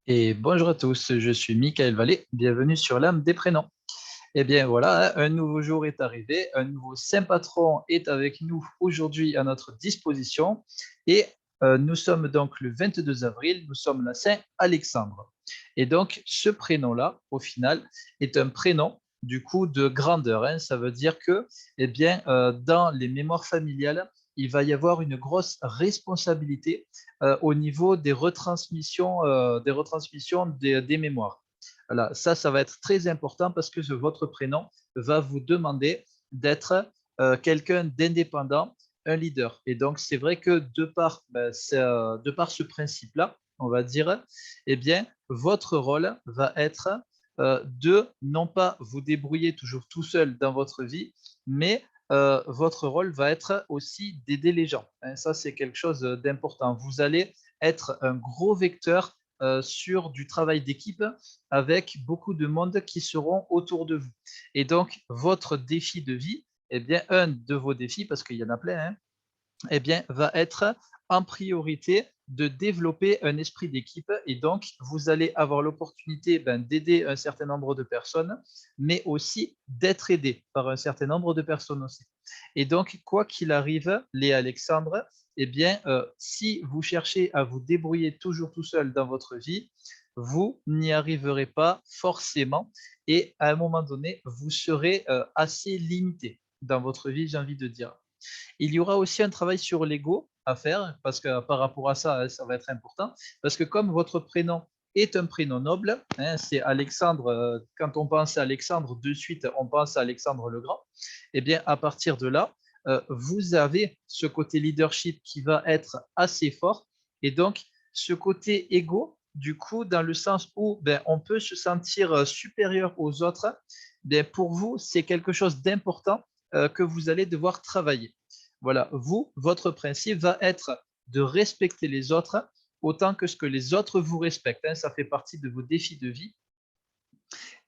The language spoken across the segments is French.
Et bonjour à tous, je suis Michael Vallée, bienvenue sur l'âme des prénoms. Eh bien voilà, un nouveau jour est arrivé, un nouveau saint patron est avec nous aujourd'hui à notre disposition et nous sommes donc le 22 avril, nous sommes la Saint Alexandre. Et donc ce prénom-là, au final, est un prénom du coup de grandeur, hein. Ça veut dire que eh bien, dans les mémoires familiales, il va y avoir une grosse responsabilité au niveau des retransmissions des mémoires. Voilà, ça va être très important parce que votre prénom va vous demander d'être quelqu'un d'indépendant, un leader. Et donc, c'est vrai que de par ce principe-là, on va dire, eh bien, votre rôle va être de non pas vous débrouiller toujours tout seul dans votre vie, mais votre rôle va être aussi d'aider les gens, hein. Ça, c'est quelque chose d'important. Vous allez être un gros vecteur sur du travail d'équipe avec beaucoup de monde qui seront autour de vous. Et donc, votre défi de vie, eh bien, un de vos défis, parce qu'il y en a plein, hein, eh bien, va être en priorité de développer un esprit d'équipe et donc vous allez avoir l'opportunité d'aider un certain nombre de personnes, mais aussi d'être aidé par un certain nombre de personnes aussi. Et donc, quoi qu'il arrive, les Alexandre, eh bien, si vous cherchez à vous débrouiller toujours tout seul dans votre vie, vous n'y arriverez pas forcément et à un moment donné, vous serez assez limité dans votre vie, j'ai envie de dire. Il y aura aussi un travail sur l'ego à faire, parce que par rapport à ça, ça va être important, parce que comme votre prénom est un prénom noble, hein, c'est Alexandre, quand on pense à Alexandre, de suite, on pense à Alexandre le Grand, et eh bien, à partir de là, vous avez ce côté leadership qui va être assez fort, et donc, ce côté ego, du coup, dans le sens où on peut se sentir supérieur aux autres, pour vous, c'est quelque chose d'important que vous allez devoir travailler. Voilà, vous, votre principe va être de respecter les autres autant que ce que les autres vous respectent, hein. Ça fait partie de vos défis de vie.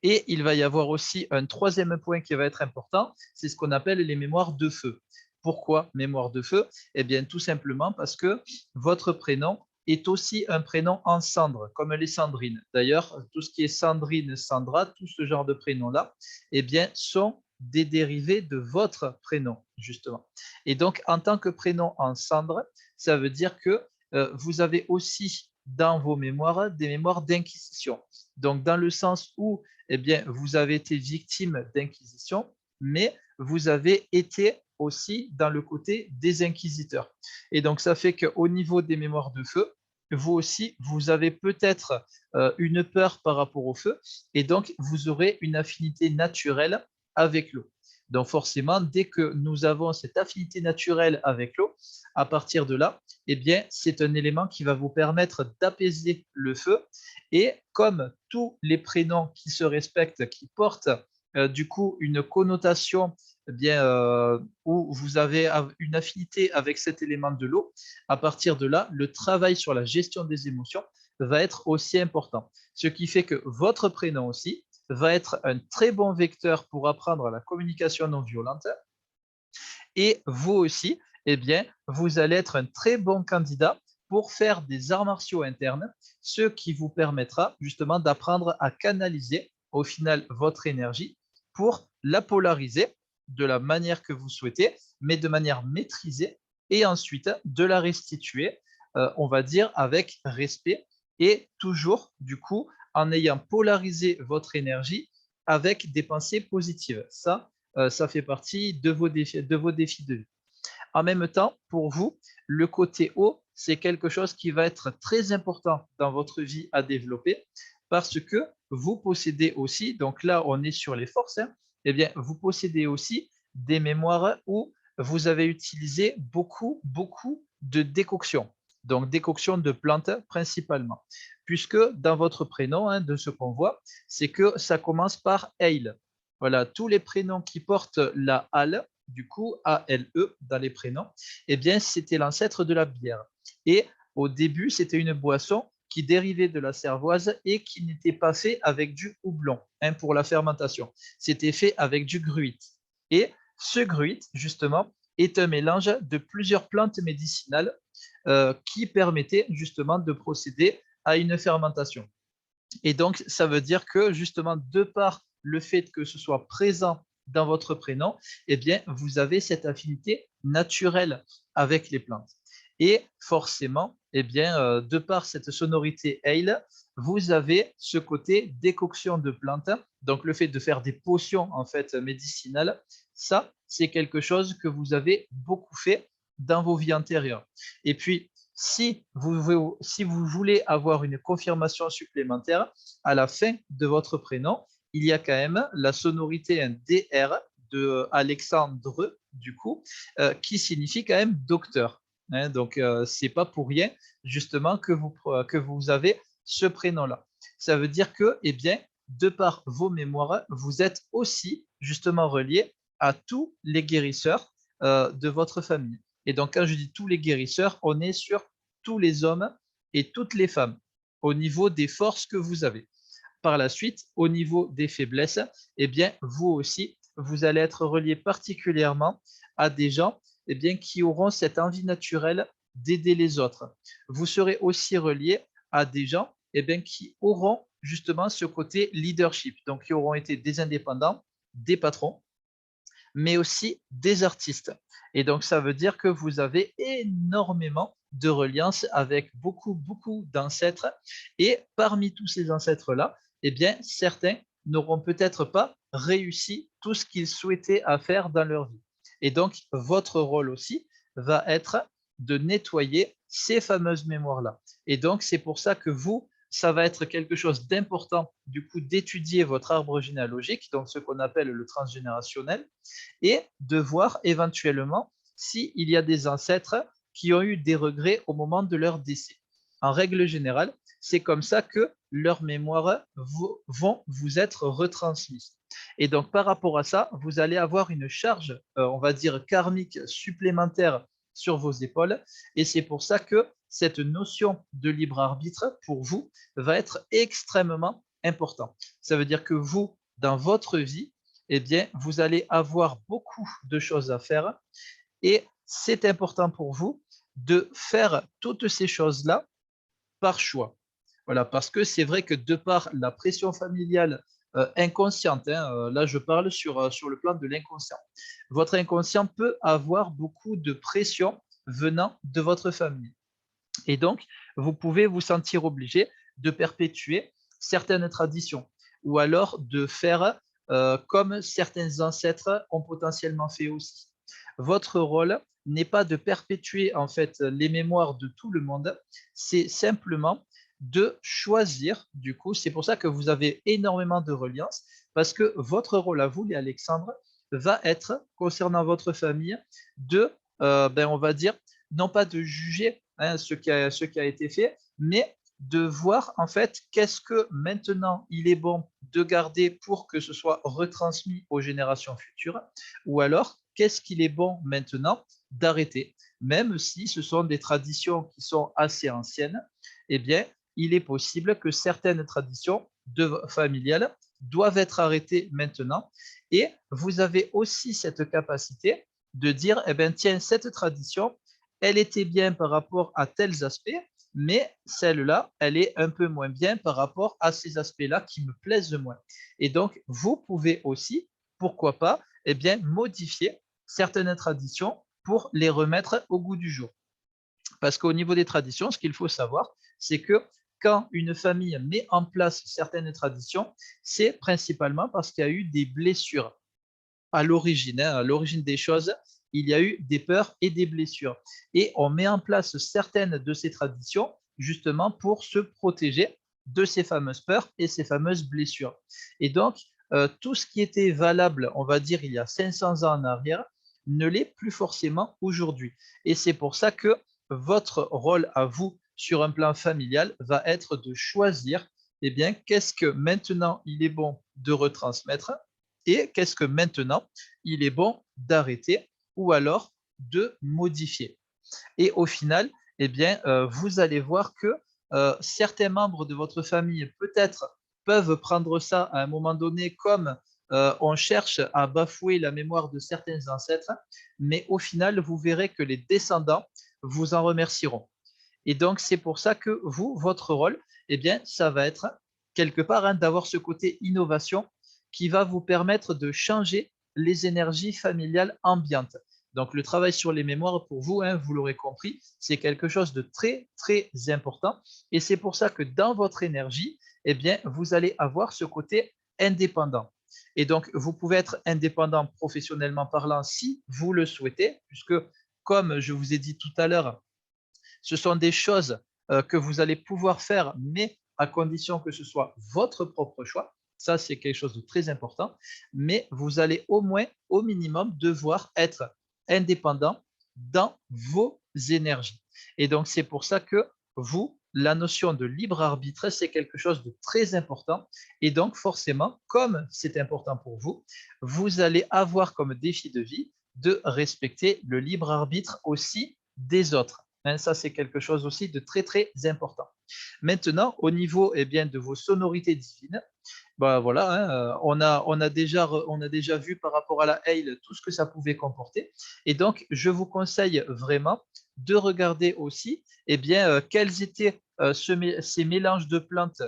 Et il va y avoir aussi un troisième point qui va être important, c'est ce qu'on appelle les mémoires de feu. Pourquoi mémoire de feu? Eh bien, tout simplement parce que votre prénom est aussi un prénom en cendre, comme les Sandrines. D'ailleurs, tout ce qui est Sandrine, Sandra, tout ce genre de prénoms-là, eh bien, sont des dérivés de votre prénom, justement. Et donc, en tant que prénom en cendre, ça veut dire que vous avez aussi dans vos mémoires des mémoires d'inquisition. Donc, dans le sens où eh bien, vous avez été victime d'inquisition, mais vous avez été aussi dans le côté des inquisiteurs. Et donc, ça fait qu'au niveau des mémoires de feu, vous aussi, vous avez peut-être une peur par rapport au feu, et donc vous aurez une affinité naturelle avec l'eau. Donc forcément, dès que nous avons cette affinité naturelle avec l'eau, à partir de là, eh bien, c'est un élément qui va vous permettre d'apaiser le feu. Et comme tous les prénoms qui se respectent, qui portent du coup une connotation où vous avez une affinité avec cet élément de l'eau, à partir de là, le travail sur la gestion des émotions va être aussi important. Ce qui fait que votre prénom aussi va être un très bon vecteur pour apprendre la communication non violente. Et vous aussi, eh bien, vous allez être un très bon candidat pour faire des arts martiaux internes, ce qui vous permettra justement d'apprendre à canaliser au final votre énergie pour la polariser de la manière que vous souhaitez, mais de manière maîtrisée, et ensuite de la restituer, on va dire, avec respect et toujours, du coup, en ayant polarisé votre énergie avec des pensées positives. Ça fait partie de vos défis de vie. En même temps, pour vous, le côté eau, c'est quelque chose qui va être très important dans votre vie à développer parce que vous possédez aussi, donc là on est sur les forces, hein, eh bien vous possédez aussi des mémoires où vous avez utilisé beaucoup de décoctions. Donc décoction de plantes principalement. Puisque dans votre prénom, hein, de ce qu'on voit, c'est que ça commence par Ale. Voilà, tous les prénoms qui portent la ALE, du coup, ALE dans les prénoms, eh bien, c'était l'ancêtre de la bière. Et au début, c'était une boisson qui dérivait de la cervoise et qui n'était pas fait avec du houblon, hein, pour la fermentation. C'était fait avec du gruit. Et ce gruit, justement, est un mélange de plusieurs plantes médicinales qui permettait justement de procéder à une fermentation. Et donc, ça veut dire que justement, de par le fait que ce soit présent dans votre prénom, eh bien, vous avez cette affinité naturelle avec les plantes. Et forcément, eh bien, de par cette sonorité ale, vous avez ce côté décoction de plantes. Donc, le fait de faire des potions en fait médicinales, ça, c'est quelque chose que vous avez beaucoup fait dans vos vies antérieures. Et puis, si vous voulez avoir une confirmation supplémentaire, à la fin de votre prénom, il y a quand même la sonorité un DR de Alexandre, du coup, qui signifie quand même docteur. Hein, donc, c'est pas pour rien, justement, que vous avez ce prénom-là. Ça veut dire que, eh bien, de par vos mémoires, vous êtes aussi, justement, relié à tous les guérisseurs de votre famille. Et donc, quand je dis tous les guérisseurs, on est sur tous les hommes et toutes les femmes au niveau des forces que vous avez. Par la suite, au niveau des faiblesses, eh bien, vous aussi, vous allez être relié particulièrement à des gens eh bien, qui auront cette envie naturelle d'aider les autres. Vous serez aussi relié à des gens eh bien, qui auront justement ce côté leadership, donc qui auront été des indépendants, des patrons, mais aussi des artistes. Et donc, ça veut dire que vous avez énormément de reliance avec beaucoup, beaucoup d'ancêtres. Et parmi tous ces ancêtres-là, eh bien, certains n'auront peut-être pas réussi tout ce qu'ils souhaitaient à faire dans leur vie. Et donc, votre rôle aussi va être de nettoyer ces fameuses mémoires-là. Et donc, c'est pour ça que vous, ça va être quelque chose d'important, du coup, d'étudier votre arbre généalogique, donc ce qu'on appelle le transgénérationnel, et de voir éventuellement s'il y a des ancêtres qui ont eu des regrets au moment de leur décès. En règle générale, c'est comme ça que leurs mémoires vont vous être retransmises. Et donc, par rapport à ça, vous allez avoir une charge, on va dire, karmique supplémentaire sur vos épaules. Et c'est pour ça que cette notion de libre arbitre, pour vous, va être extrêmement importante. Ça veut dire que vous, dans votre vie, eh bien, vous allez avoir beaucoup de choses à faire et c'est important pour vous de faire toutes ces choses-là par choix. Voilà, parce que c'est vrai que de par la pression familiale inconsciente, hein, là je parle sur le plan de l'inconscient, votre inconscient peut avoir beaucoup de pression venant de votre famille. Et donc, vous pouvez vous sentir obligé de perpétuer certaines traditions ou alors de faire comme certains ancêtres ont potentiellement fait aussi. Votre rôle n'est pas de perpétuer en fait les mémoires de tout le monde, c'est simplement de choisir, du coup, c'est pour ça que vous avez énormément de reliance, parce que votre rôle à vous, les Alexandre, va être, concernant votre famille, de, on va dire, non pas de juger hein, ce qui a été fait, mais de voir en fait qu'est-ce que maintenant il est bon de garder pour que ce soit retransmis aux générations futures, ou alors qu'est-ce qu'il est bon maintenant d'arrêter. Même si ce sont des traditions qui sont assez anciennes, eh bien, il est possible que certaines traditions familiales doivent être arrêtées maintenant. Et vous avez aussi cette capacité de dire, eh bien, tiens, cette tradition, elle était bien par rapport à tels aspects, mais celle-là, elle est un peu moins bien par rapport à ces aspects-là qui me plaisent moins. Et donc, vous pouvez aussi, pourquoi pas, eh bien, modifier certaines traditions pour les remettre au goût du jour. Parce qu'au niveau des traditions, ce qu'il faut savoir, c'est que quand une famille met en place certaines traditions, c'est principalement parce qu'il y a eu des blessures à l'origine, hein, à l'origine des choses, il y a eu des peurs et des blessures. Et on met en place certaines de ces traditions justement pour se protéger de ces fameuses peurs et ces fameuses blessures. Et donc, tout ce qui était valable, on va dire, il y a 500 ans en arrière, ne l'est plus forcément aujourd'hui. Et c'est pour ça que votre rôle à vous sur un plan familial va être de choisir eh bien, qu'est-ce que maintenant il est bon de retransmettre et qu'est-ce que maintenant il est bon d'arrêter ou alors de modifier. Et au final, eh bien, vous allez voir que certains membres de votre famille peut-être peuvent prendre ça à un moment donné comme on cherche à bafouer la mémoire de certains ancêtres, mais au final, vous verrez que les descendants vous en remercieront. Et donc, c'est pour ça que vous, votre rôle, eh bien, ça va être quelque part, hein, d'avoir ce côté innovation qui va vous permettre de changer les énergies familiales ambiantes. Donc, le travail sur les mémoires, pour vous, hein, vous l'aurez compris, c'est quelque chose de très, très important. Et c'est pour ça que dans votre énergie, eh bien, vous allez avoir ce côté indépendant. Et donc, vous pouvez être indépendant professionnellement parlant si vous le souhaitez, puisque, comme je vous ai dit tout à l'heure, ce sont des choses que vous allez pouvoir faire, mais à condition que ce soit votre propre choix. Ça, c'est quelque chose de très important. Mais vous allez au moins, au minimum, devoir être indépendant dans vos énergies. Et donc, c'est pour ça que vous, la notion de libre arbitre, c'est quelque chose de très important. Et donc, forcément, comme c'est important pour vous, vous allez avoir comme défi de vie de respecter le libre arbitre aussi des autres. Hein, ça, c'est quelque chose aussi de très, très important. Maintenant, au niveau bien, de vos sonorités divines, bah, voilà, hein, on a déjà vu par rapport à la hail tout ce que ça pouvait comporter. Et donc, je vous conseille vraiment de regarder aussi bien, quels étaient ces mélanges de plantes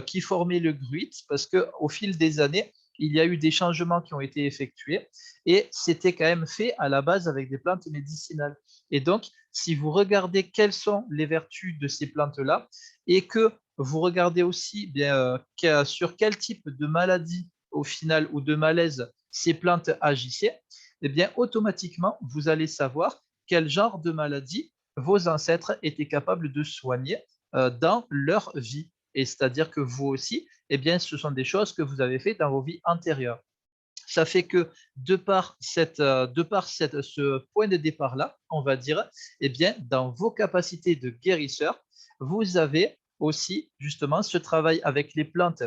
qui formaient le gruit, parce qu'au fil des années, il y a eu des changements qui ont été effectués et c'était quand même fait à la base avec des plantes médicinales. Et donc, si vous regardez quelles sont les vertus de ces plantes-là et que vous regardez aussi bien, sur quel type de maladie au final ou de malaise ces plantes agissaient, eh bien automatiquement vous allez savoir quel genre de maladie vos ancêtres étaient capables de soigner dans leur vie. Et c'est-à-dire que vous aussi, eh bien, ce sont des choses que vous avez fait dans vos vies antérieures. Ça fait que ce point de départ-là, on va dire, eh bien, dans vos capacités de guérisseur, vous avez aussi justement ce travail avec les plantes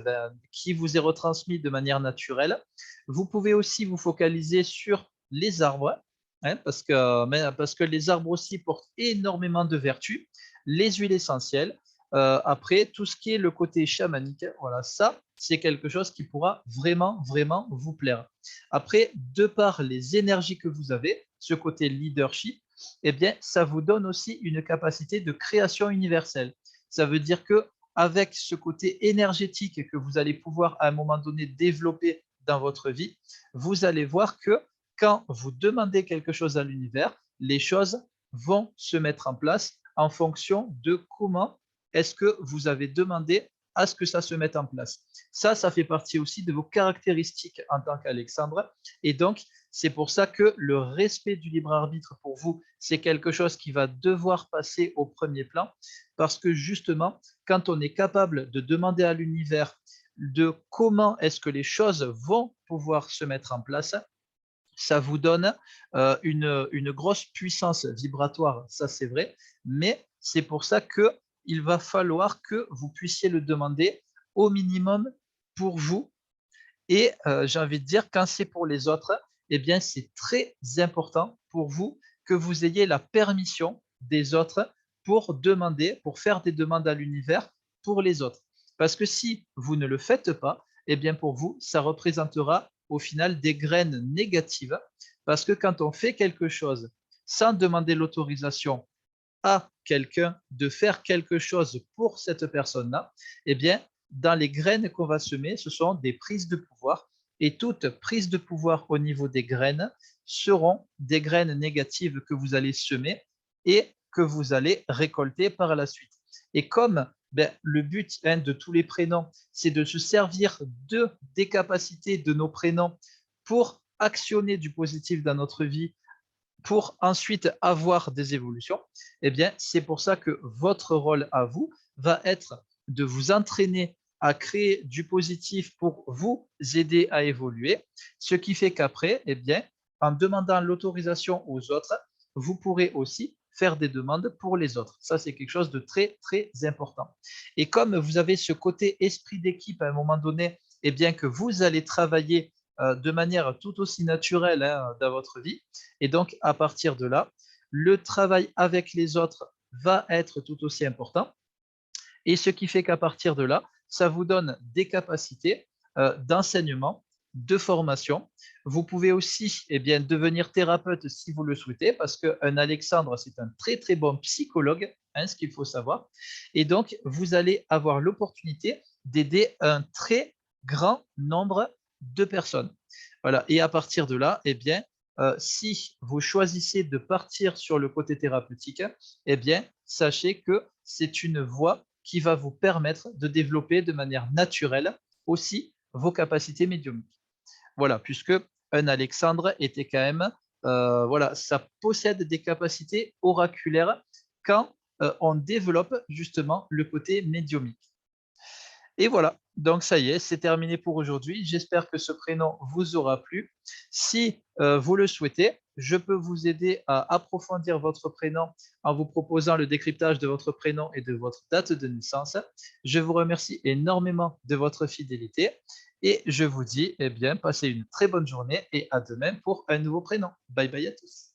qui vous est retransmis de manière naturelle. Vous pouvez aussi vous focaliser sur les arbres, hein, parce que les arbres aussi portent énormément de vertus, les huiles essentielles. Après, tout ce qui est le côté chamanique, voilà, ça, c'est quelque chose qui pourra vraiment, vraiment vous plaire. Après, de par les énergies que vous avez, ce côté leadership, eh bien, ça vous donne aussi une capacité de création universelle. Ça veut dire que avec ce côté énergétique que vous allez pouvoir à un moment donné développer dans votre vie, vous allez voir que quand vous demandez quelque chose à l'univers, les choses vont se mettre en place en fonction de comment est-ce que vous avez demandé à ce que ça se mette en place. Ça fait partie aussi de vos caractéristiques en tant qu'Alexandre. Et donc, c'est pour ça que le respect du libre arbitre pour vous, c'est quelque chose qui va devoir passer au premier plan, parce que justement, quand on est capable de demander à l'univers de comment est-ce que les choses vont pouvoir se mettre en place, ça vous donne une grosse puissance vibratoire, ça c'est vrai, mais c'est pour ça qu'il va falloir que vous puissiez le demander au minimum pour vous. Et j'ai envie de dire, quand c'est pour les autres, eh bien, c'est très important pour vous que vous ayez la permission des autres pour faire des demandes à l'univers pour les autres. Parce que si vous ne le faites pas, eh bien, pour vous, ça représentera au final des graines négatives. Parce que quand on fait quelque chose sans demander l'autorisation à quelqu'un de faire quelque chose pour cette personne-là, eh bien, dans les graines qu'on va semer, ce sont des prises de pouvoir. Et toute prise de pouvoir au niveau des graines seront des graines négatives que vous allez semer et que vous allez récolter par la suite. Et comme le but de tous les prénoms, c'est de se servir des capacités de nos prénoms pour actionner du positif dans notre vie pour ensuite avoir des évolutions, eh bien, c'est pour ça que votre rôle à vous va être de vous entraîner à créer du positif pour vous aider à évoluer, ce qui fait qu'après, eh bien, en demandant l'autorisation aux autres, vous pourrez aussi faire des demandes pour les autres. Ça, c'est quelque chose de très, très important. Et comme vous avez ce côté esprit d'équipe à un moment donné, eh bien, que vous allez travailler de manière tout aussi naturelle dans votre vie, et donc, à partir de là, le travail avec les autres va être tout aussi important. Et ce qui fait qu'à partir de là, ça vous donne des capacités d'enseignement, de formation. Vous pouvez aussi bien, devenir thérapeute si vous le souhaitez, parce qu'un Alexandre, c'est un très très bon psychologue, hein, ce qu'il faut savoir. Et donc, vous allez avoir l'opportunité d'aider un très grand nombre de personnes. Voilà, et à partir de là, eh bien, si vous choisissez de partir sur le côté thérapeutique, eh bien, sachez que c'est une voie qui va vous permettre de développer de manière naturelle aussi vos capacités médiumniques. Voilà, puisque un Alexandre était quand même, voilà, ça possède des capacités oraculaires quand on développe justement le côté médiumnique. Et voilà, donc ça y est, c'est terminé pour aujourd'hui. J'espère que ce prénom vous aura plu. Si vous le souhaitez, je peux vous aider à approfondir votre prénom en vous proposant le décryptage de votre prénom et de votre date de naissance. Je vous remercie énormément de votre fidélité et je vous dis, eh bien, passez une très bonne journée et à demain pour un nouveau prénom. Bye bye à tous.